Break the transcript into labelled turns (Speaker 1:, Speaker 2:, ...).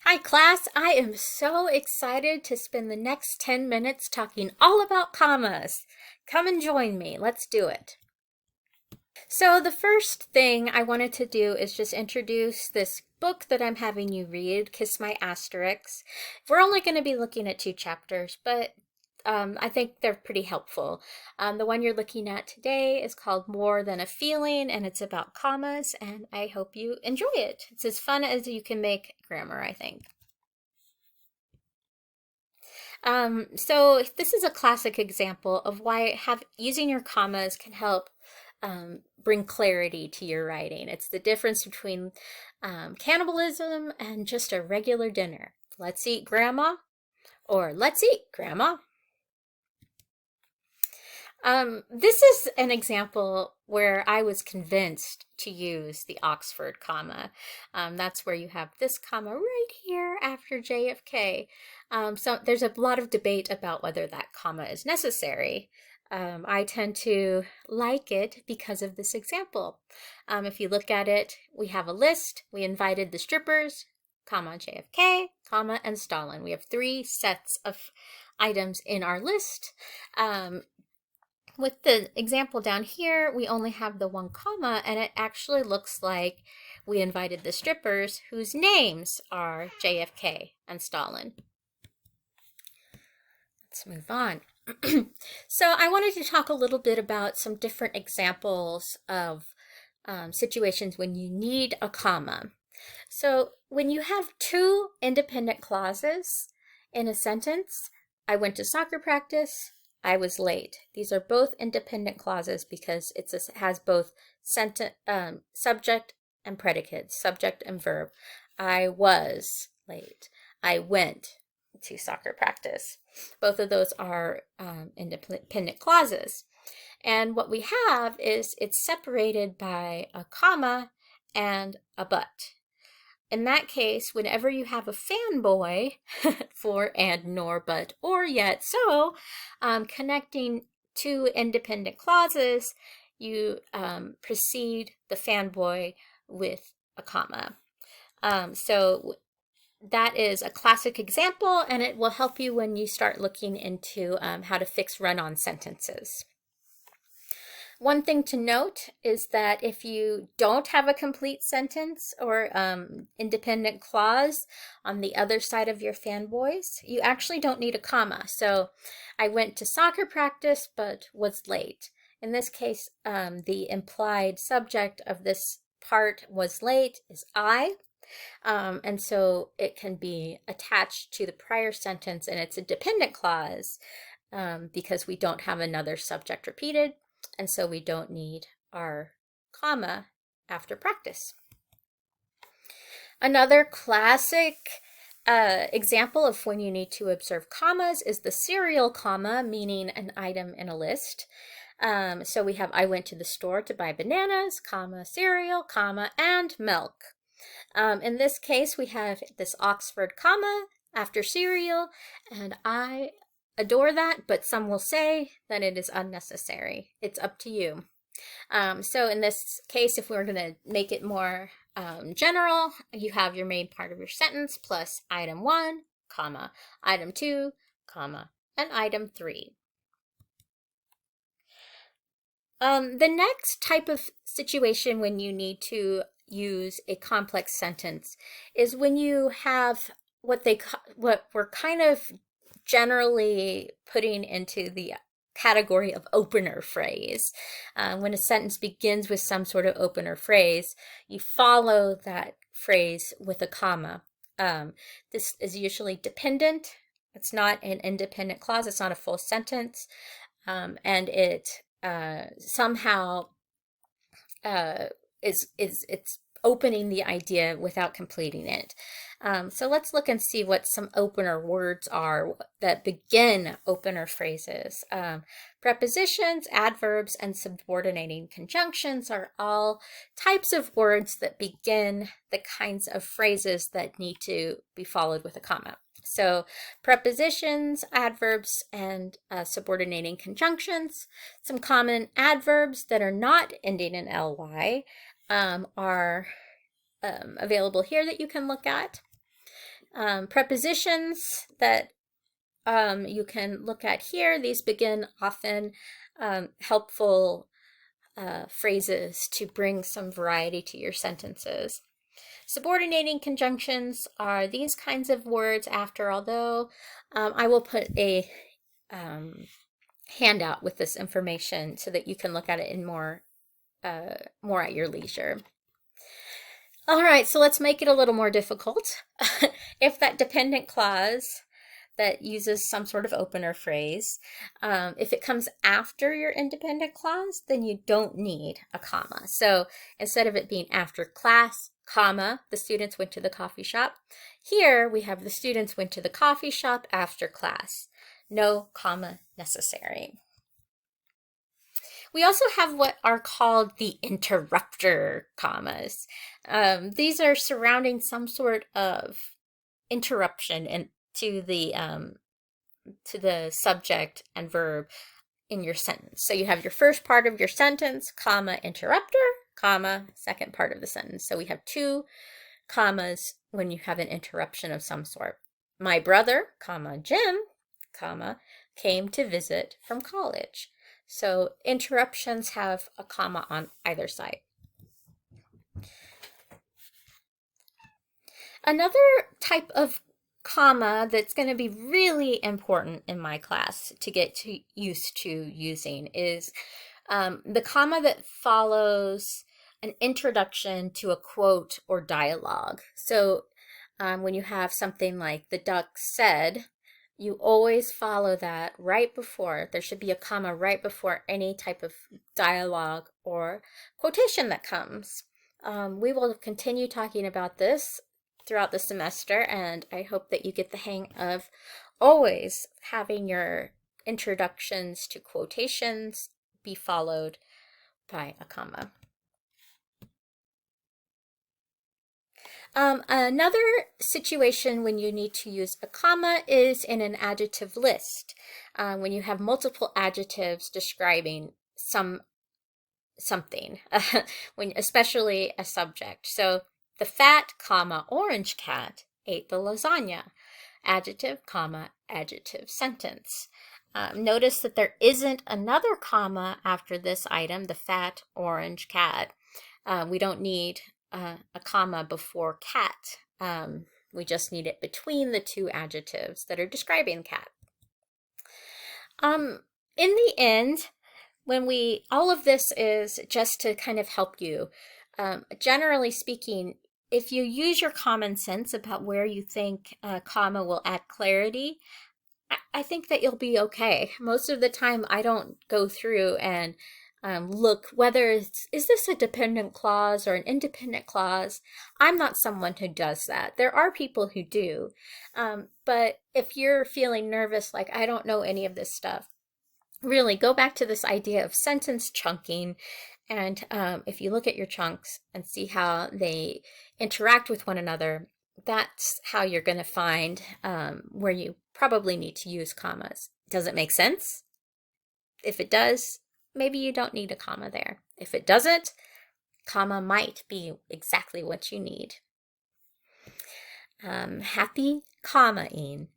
Speaker 1: Hi class, I am so excited to spend the next 10 minutes talking all about commas. Come and join me, let's do it. So the first thing I wanted to do is just introduce this book that I'm having you read, Kiss My Asterix. We're only going to be looking at 2 chapters, but I think they're pretty helpful. The one you're looking at today is called More Than a Feeling, and it's about commas, and I hope you enjoy it. It's as fun as you can make grammar, I think. So this is a classic example of why using your commas can help bring clarity to your writing. It's the difference between cannibalism and just a regular dinner. Let's eat grandma, or let's eat grandma. This is an example where I was convinced to use the Oxford comma. That's where you have this comma right here after JFK. So there's a lot of debate about whether that comma is necessary. I tend to like it because of this example. If you look at it, we have a list. We invited the strippers, comma, JFK, comma, and Stalin. We have 3 sets of items in our list. With the example down here, we only have the 1 comma, and it actually looks like we invited the strippers whose names are JFK and Stalin. Let's move on. So I wanted to talk a little bit about some different examples of situations when you need a comma. So when you have 2 independent clauses in a sentence, I went to soccer practice, I was late. These are both independent clauses because it has both subject and predicate, subject and verb. I was late. I went to soccer practice. Both of those are independent clauses. And what we have is it's separated by a comma and a but. In that case, whenever you have a fanboy for and, nor, but, or, yet, so, connecting 2 independent clauses, you precede the fanboy with a comma. So that is a classic example, and it will help you when you start looking into how to fix run-on sentences. One thing to note is that if you don't have a complete sentence or independent clause on the other side of your fanboys, you actually don't need a comma. So I went to soccer practice but was late. In this case, the implied subject of this part was late is I. And so it can be attached to the prior sentence, and it's a dependent clause because we don't have another subject repeated. And so we don't need our comma after practice. Another classic example of when you need to observe commas is the serial comma, meaning an item in a list. So we have I went to the store to buy bananas, comma, cereal, comma, and milk. In this case, we have this Oxford comma after cereal, and I adore that, but some will say that it is unnecessary. It's up to you. So in this case, if we were going to make it more general, you have your main part of your sentence plus item 1, comma, item 2, comma, and item 3. The next type of situation when you need to use a complex sentence is when you have what we're kind of generally putting into the category of opener phrase. When a sentence begins with some sort of opener phrase, you follow that phrase with a comma. This is usually dependent. It's not an independent clause. It's not a full sentence. And it somehow it's opening the idea without completing it. So let's look and see what some opener words are that begin opener phrases. Prepositions, adverbs, and subordinating conjunctions are all types of words that begin the kinds of phrases that need to be followed with a comma. So prepositions, adverbs, and subordinating conjunctions. Some common adverbs that are not ending in ly are available here that you can look at. Prepositions that you can look at here, these begin often helpful phrases to bring some variety to your sentences. Subordinating conjunctions are these kinds of words after although. I will put a handout with this information so that you can look at it in more at your leisure. All right, so let's make it a little more difficult. If that dependent clause that uses some sort of opener phrase, if it comes after your independent clause, then you don't need a comma. So instead of it being after class, comma, the students went to the coffee shop, here we have the students went to the coffee shop after class. No comma necessary. We also have what are called the interrupter commas. These are surrounding some sort of interruption to the subject and verb in your sentence. So you have your first part of your sentence, comma, interrupter, comma, second part of the sentence. So we have two commas when you have an interruption of some sort. My brother, comma, Jim, comma, came to visit from college. So interruptions have a comma on either side. Another type of comma that's going to be really important in my class to get used to using is the comma that follows an introduction to a quote or dialogue. So when you have something like the duck said, you always follow that right before. There should be a comma right before any type of dialogue or quotation that comes. We will continue talking about this throughout the semester, and I hope that you get the hang of always having your introductions to quotations be followed by a comma. Another situation when you need to use a comma is in an adjective list, when you have multiple adjectives describing something, especially a subject. So the fat, comma, orange cat ate the lasagna. Adjective, comma, adjective sentence. Notice that there isn't another comma after this item, the fat, orange cat. We don't need a comma before cat. We just need it between the two adjectives that are describing cat. In the end, all of this is just to kind of help you. Generally speaking, if you use your common sense about where you think a comma will add clarity, I think that you'll be okay. Most of the time, I don't go through and look whether is this a dependent clause or an independent clause. I'm not someone who does that. There are people who do. But if you're feeling nervous, like I don't know any of this stuff, really go back to this idea of sentence chunking. And if you look at your chunks and see how they interact with one another, that's how you're going to find where you probably need to use commas. Does it make sense? If it does, maybe you don't need a comma there. If it doesn't, comma might be exactly what you need. Happy comma-ing.